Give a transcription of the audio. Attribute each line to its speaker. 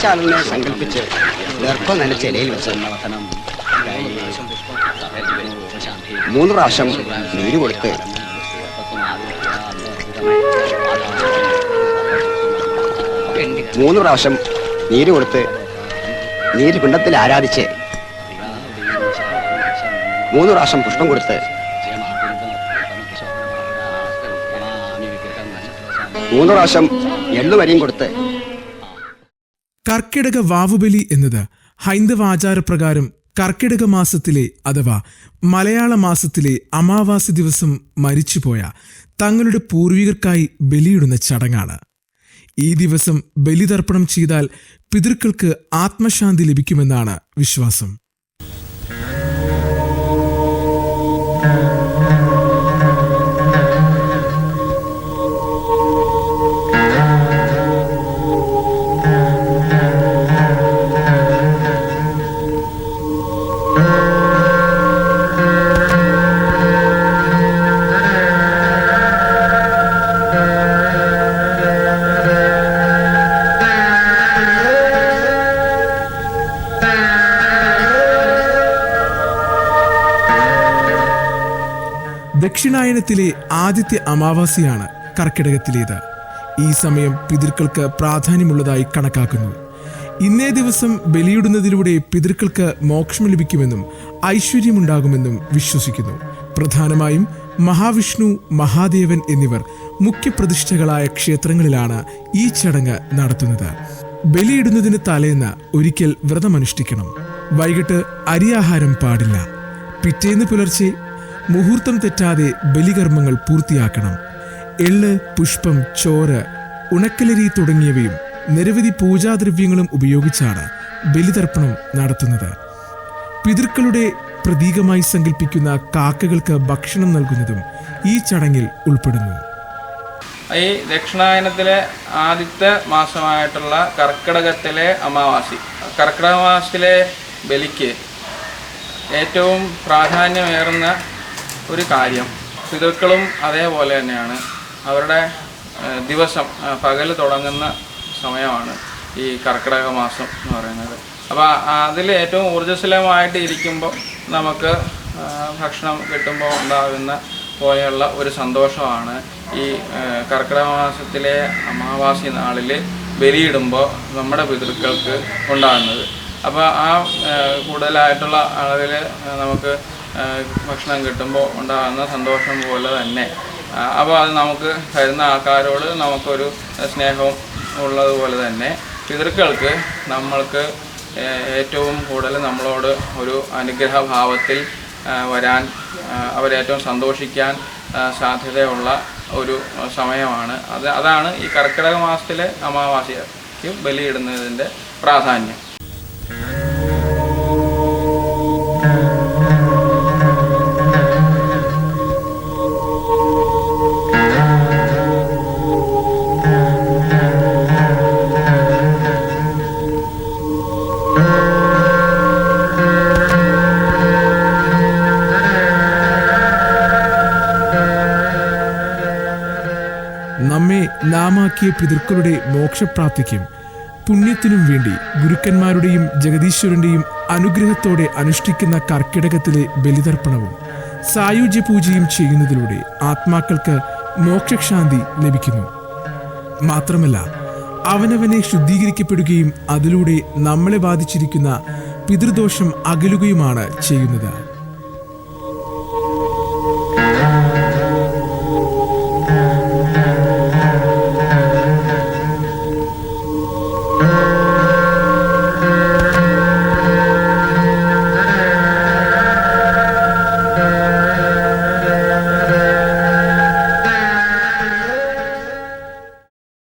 Speaker 1: മരിച്ചാണെന്ന് സങ്കല്പിച്ച് ഗർഭം നനച്ച ഇലയിൽ വെച്ച് 3 പ്രാവശ്യം നീര് കൊടുത്ത് നീര് പിണ്ടത്തിൽ ആരാധിച്ച് 3 പ്രാവശ്യം പുഷ്പം കൊടുത്ത് 3 പ്രാവശ്യം എള്ളുവരിയും കൊടുത്ത്.
Speaker 2: കർക്കിടക വാവുബലി എന്നത് ഹൈന്ദവ ആചാരപ്രകാരം കർക്കിടക മാസത്തിലെ അഥവാ മലയാള മാസത്തിലെ അമാവാസി ദിവസം മരിച്ചുപോയ തങ്ങളുടെ പൂർവികർക്കായി ബലിയിടുന്ന ചടങ്ങാണ്. ഈ ദിവസം ബലിതർപ്പണം ചെയ്താൽ പിതൃക്കൾക്ക് ആത്മശാന്തി ലഭിക്കുമെന്നാണ് വിശ്വാസം. ദക്ഷിണായനത്തിലെ ആദ്യത്തെ അമാവാസിയാണ് കർക്കിടകത്തിലേത്. ഈ സമയം പിതൃക്കൾക്ക് പ്രാധാന്യമുള്ളതായി കണക്കാക്കുന്നു. ഇന്നേ ദിവസം ബലിയിടുന്നതിലൂടെ പിതൃക്കൾക്ക് മോക്ഷം ലഭിക്കുമെന്നും ഐശ്വര്യമുണ്ടാകുമെന്നും വിശ്വസിക്കുന്നു. പ്രധാനമായും മഹാവിഷ്ണു, മഹാദേവൻ എന്നിവർ മുഖ്യപ്രതിഷ്ഠകളായ ക്ഷേത്രങ്ങളിലാണ് ഈ ചടങ്ങ് നടത്തുന്നത്. ബലിയിടുന്നതിന് തലേന്ന് ഒരിക്കൽ വ്രതമനുഷ്ഠിക്കണം. വൈകിട്ട് അരിയാഹാരം പാടില്ല. പിറ്റേന്ന് പുലർച്ചെ മുഹൂർത്തം തെറ്റാതെ ബലികർമ്മങ്ങൾ പൂർത്തിയാക്കണം. എള്ള്, പുഷ്പം, ചോറ്, ഉണക്കലരി തുടങ്ങിയവയും നിരവധി പൂജാദ്രവ്യങ്ങളും ഉപയോഗിച്ചാണ് ബലിതർപ്പണം നടത്തുന്നത്. പിതൃക്കളുടെ പ്രതീകമായി സങ്കല്പിക്കുന്ന കാക്കകൾക്ക് ഭക്ഷണം നൽകുന്നതും ഈ ചടങ്ങിൽ ഉൾപ്പെടുന്നു.
Speaker 3: ഈ ദക്ഷിണായനത്തിലെ ആദ്യത്തെ മാസമായിട്ടുള്ള കർക്കിടകത്തിലെ അമാവാസി, കർക്കിടക മാസത്തിലെ ബലിക്ക് ഏറ്റവും പ്രാധാന്യമേറുന്ന ഒരു കാര്യം, പിതൃക്കളും അതേപോലെ തന്നെയാണ്. അവരുടെ ദിവസം പകൽ തുടങ്ങുന്ന സമയമാണ് ഈ കർക്കിടക മാസം എന്ന് പറയുന്നത്. അപ്പോൾ അതിൽ ഏറ്റവും ഊർജ്ജസ്വലമായിട്ട് ഇരിക്കുമ്പോൾ നമുക്ക് ഭക്ഷണം കിട്ടുമ്പോൾ ഉണ്ടാകുന്ന പോലെയുള്ള ഒരു സന്തോഷമാണ് ഈ കർക്കിടക മാസത്തിലെ അമാവാസി നാളിൽ ബലിയിടുമ്പോൾ നമ്മുടെ പിതൃക്കൾക്ക് ഉണ്ടാകുന്നത്. അപ്പോൾ ആ കൂടുതലായിട്ടുള്ള അളവിൽ നമുക്ക് ഭക്ഷണം കിട്ടുമ്പോൾ ഉണ്ടാകുന്ന സന്തോഷം പോലെ തന്നെ അപ്പോൾ അത് നമുക്ക് തരുന്ന ആൾക്കാരോട് നമുക്കൊരു സ്നേഹവും ഉള്ളതുപോലെ തന്നെ പിതൃക്കൾക്ക് നമ്മൾക്ക് ഏറ്റവും കൂടുതൽ നമ്മളോട് ഒരു അനുഗ്രഹഭാവത്തിൽ വരാൻ, അവരേറ്റവും സന്തോഷിക്കാൻ സാധ്യതയുള്ള ഒരു സമയമാണ്. അതാണ് ഈ കർക്കിടക മാസത്തിലെ അമാവാസിക്ക് ബലിയിടുന്നതിൻ്റെ പ്രാധാന്യം.
Speaker 2: നമ്മെ നാമാക്കിയ പിതൃക്കളുടെ മോക്ഷപ്രാപ്തിക്കും പുണ്യത്തിനും വേണ്ടി ഗുരുക്കന്മാരുടെയും ജഗദീശ്വരന്റെയും അനുഗ്രഹത്തോടെ അനുഷ്ഠിക്കുന്ന കർക്കിടകത്തിലെ ബലിതർപ്പണവും സായുജ്യ പൂജയും ചെയ്യുന്നതിലൂടെ ആത്മാക്കൾക്ക് മോക്ഷശാന്തി ലഭിക്കുന്നു. മാത്രമല്ല, അവനവനെ ശുദ്ധീകരിക്കപ്പെടുകയും അതിലൂടെ നമ്മളെ ബാധിച്ചിരിക്കുന്ന പിതൃദോഷം അകലുകയുമാണ് ചെയ്യുന്നത്.